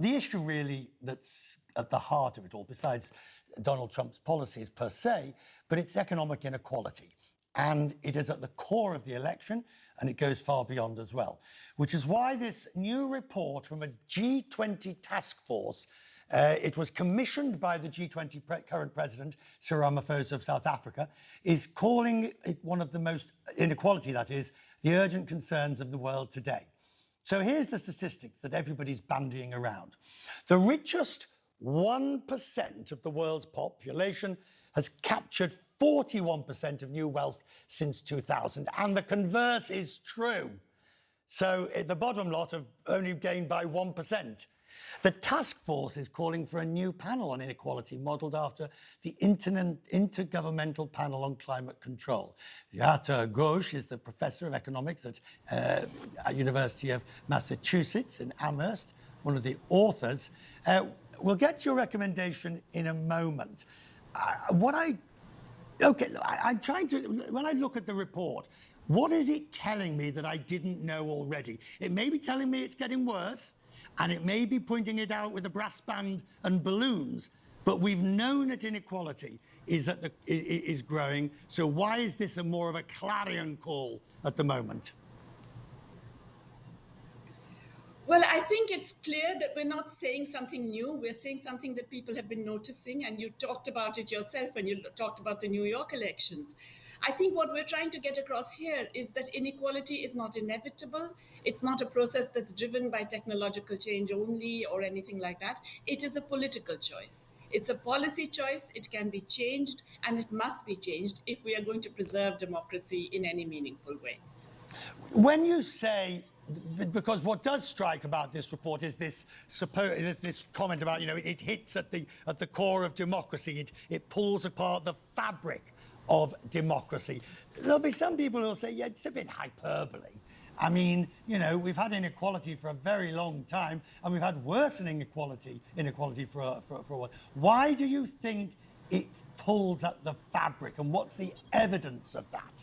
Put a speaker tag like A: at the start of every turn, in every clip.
A: The issue really that's at the heart of it all, besides Donald Trump's policies per se, but it's economic inequality. And it is at the core of the election, and it goes far beyond as well, which is why this new report from a G20 task force, it was commissioned by the G20 current president, Cyril Ramaphosa of South Africa, is calling it one of the most, inequality that is, the urgent concerns of the world today. So here's the statistics that everybody's bandying around. The richest 1% of the world's population has captured 41% of new wealth since 2000, and the converse is true. So the bottom lot have only gained by 1%. The task force is calling for a new panel on inequality, modelled after the Intergovernmental Panel on Climate Control. Jayati Ghosh is the professor of economics at University of Massachusetts in Amherst, one of the authors. We'll get to your recommendation in a moment. I'm trying to, when I look at the report, what is it telling me that I didn't know already? It may be telling me it's getting worse, and it may be pointing it out with a brass band and balloons, but we've known that inequality is growing. So why is this more of a clarion call at the moment?
B: Well, I think it's clear that we're not saying something new. We're saying something that people have been noticing, and you talked about it yourself when you talked about the New York elections. I think what we're trying to get across here is that inequality is not inevitable. It's not a process that's driven by technological change only or anything like that. It is a political choice. It's a policy choice. It can be changed, and it must be changed if we are going to preserve democracy in any meaningful way.
A: When you say, because what does strike about this report is this comment about, it hits at the core of democracy. It pulls apart the fabric of democracy. There'll be some people who'll say, yeah, it's a bit hyperbole. I mean, we've had inequality for a very long time, and we've had worsening inequality for a while. Why do you think it pulls at the fabric, and what's the evidence of that?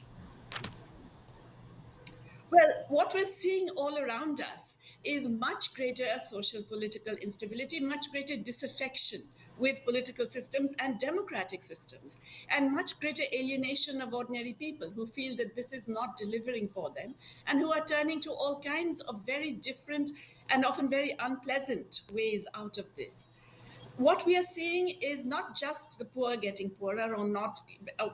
B: Well, what we're seeing all around us is much greater social political instability, much greater disaffection with political systems and democratic systems, and much greater alienation of ordinary people who feel that this is not delivering for them, and who are turning to all kinds of very different and often very unpleasant ways out of this. What we are seeing is not just the poor getting poorer or not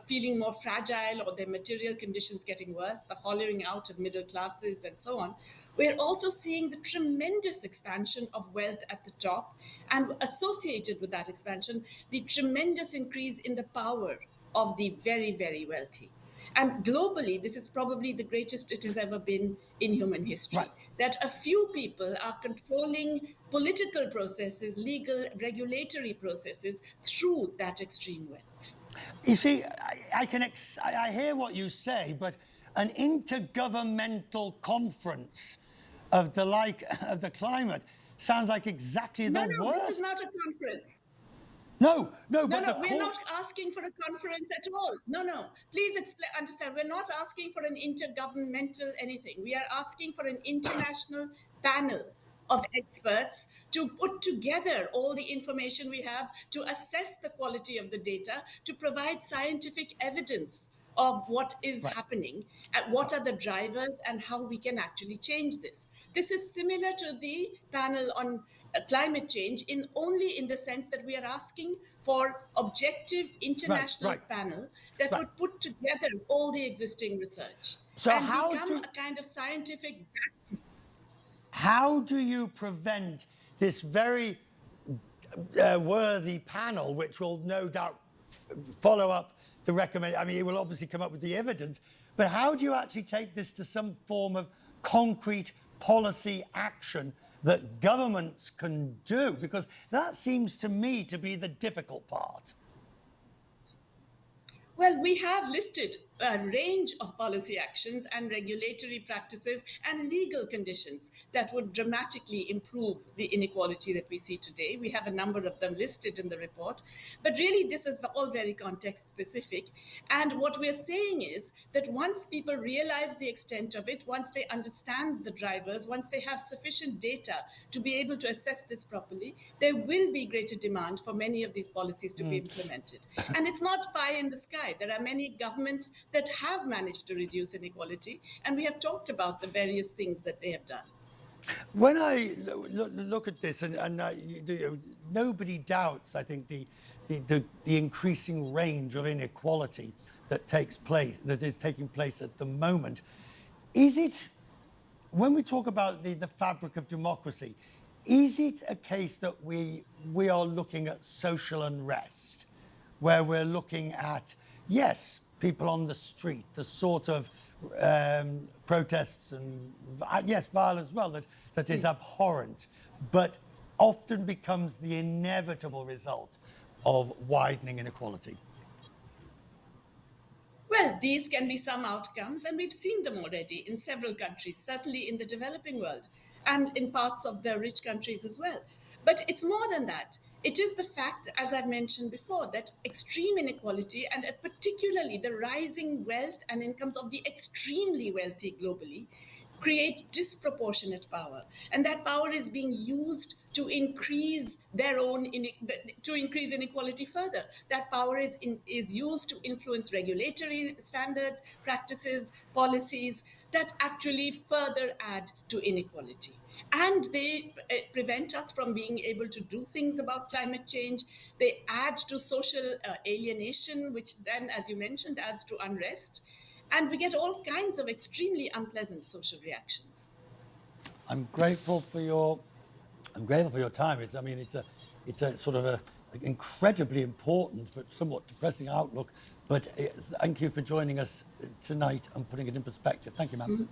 B: feeling more fragile or their material conditions getting worse, the hollowing out of middle classes and so on. We're also seeing the tremendous expansion of wealth at the top, and associated with that expansion, the tremendous increase in the power of the very, very wealthy. And globally, this is probably the greatest it has ever been in human history.
A: Right.
B: That a few people are controlling political processes, legal, regulatory processes through that extreme wealth.
A: You see, I hear what you say, but an intergovernmental conference of the like of the climate sounds like exactly the worst.
B: No, this is not a conference.
A: No,
B: we're not asking for a conference at all. No. Please understand, we're not asking for an intergovernmental anything. We are asking for an international panel of experts to put together all the information we have, to assess the quality of the data, to provide scientific evidence of what is happening, and what are the drivers, and how we can actually change this. This is similar to the panel on climate change only in the sense that we are asking for objective international panel that would put together all the existing research and become a kind of scientific background.
A: How do you prevent this very worthy panel, which will no doubt follow up the recommendation? I mean, it will obviously come up with the evidence, but how do you actually take this to some form of concrete policy action that governments can do? Because that seems to me to be the difficult part.
B: Well, we have listed range of policy actions and regulatory practices and legal conditions that would dramatically improve the inequality that we see today. We have a number of them listed in the report, but really this is all very context specific. And what we're saying is that once people realize the extent of it, once they understand the drivers, once they have sufficient data to be able to assess this properly, there will be greater demand for many of these policies to be implemented. And it's not pie in the sky. There are many governments that have managed to reduce inequality, and we have talked about the various things that they have done.
A: When I look at this, and nobody doubts, I think, the increasing range of inequality that is taking place at the moment. Is it, when we talk about the fabric of democracy, is it a case that we are looking at social unrest, where we're looking at, yes, people on the street, the sort of protests and, yes, violence as well, that is abhorrent, but often becomes the inevitable result of widening inequality?
B: Well, these can be some outcomes, and we've seen them already in several countries, certainly in the developing world and in parts of the rich countries as well. But it's more than that. It is the fact, as I've mentioned before, that extreme inequality and particularly the rising wealth and incomes of the extremely wealthy globally create disproportionate power, and that power is being used to increase to increase inequality further. That power is used to influence regulatory standards, practices, policies that actually further add to inequality. And they prevent us from being able to do things about climate change. They add to social alienation, which then, as you mentioned, adds to unrest. And we get all kinds of extremely unpleasant social reactions.
A: I'm grateful for your time. It's a sort of an incredibly important but somewhat depressing outlook. But thank you for joining us tonight and putting it in perspective. Thank you, ma'am.